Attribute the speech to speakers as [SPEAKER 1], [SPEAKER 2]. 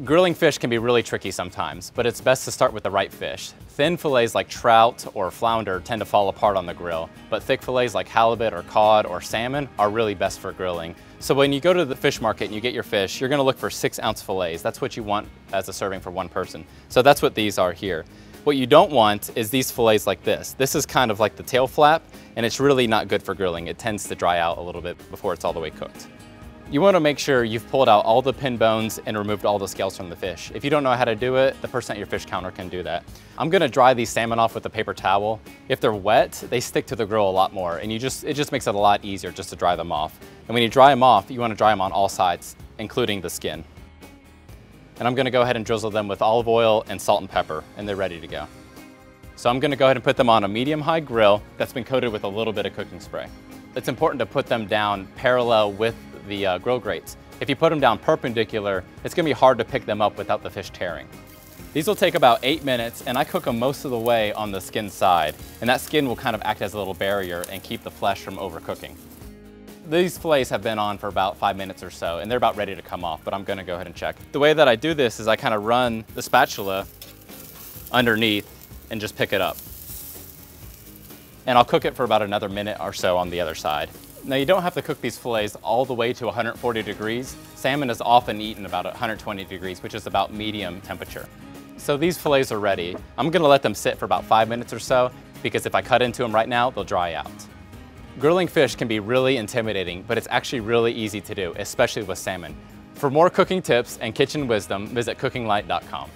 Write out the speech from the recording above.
[SPEAKER 1] Grilling fish can be really tricky sometimes, but it's best to start with the right fish. Thin fillets like trout or flounder tend to fall apart on the grill, but thick fillets like halibut or cod or salmon are really best for grilling. So when you go to the fish market and you get your fish, you're gonna look for 6-ounce fillets. That's what you want as a serving for one person. So that's what these are here. What you don't want is these fillets like this. This is kind of like the tail flap, and it's really not good for grilling. It tends to dry out a little bit before it's all the way cooked. You want to make sure you've pulled out all the pin bones and removed all the scales from the fish. If you don't know how to do it, the person at your fish counter can do that. I'm going to dry these salmon off with a paper towel. If they're wet, they stick to the grill a lot more, and it just makes it a lot easier just to dry them off. And when you dry them off, you want to dry them on all sides, including the skin. And I'm going to go ahead and drizzle them with olive oil and salt and pepper, and they're ready to go. So I'm going to go ahead and put them on a medium-high grill that's been coated with a little bit of cooking spray. It's important to put them down parallel with the grill grates. If you put them down perpendicular, it's going to be hard to pick them up without the fish tearing. These will take about 8 minutes, and I cook them most of the way on the skin side, and that skin will kind of act as a little barrier and keep the flesh from overcooking. These fillets have been on for about 5 minutes or so, and they're about ready to come off, but I'm going to go ahead and check. The way that I do this is I kind of run the spatula underneath and just pick it up. And I'll cook it for about another minute or so on the other side. Now, you don't have to cook these fillets all the way to 140 degrees. Salmon is often eaten about 120 degrees, which is about medium temperature. So these fillets are ready. I'm gonna let them sit for about 5 minutes or so, because if I cut into them right now, they'll dry out. Grilling fish can be really intimidating, but it's actually really easy to do, especially with salmon. For more cooking tips and kitchen wisdom, visit cookinglight.com.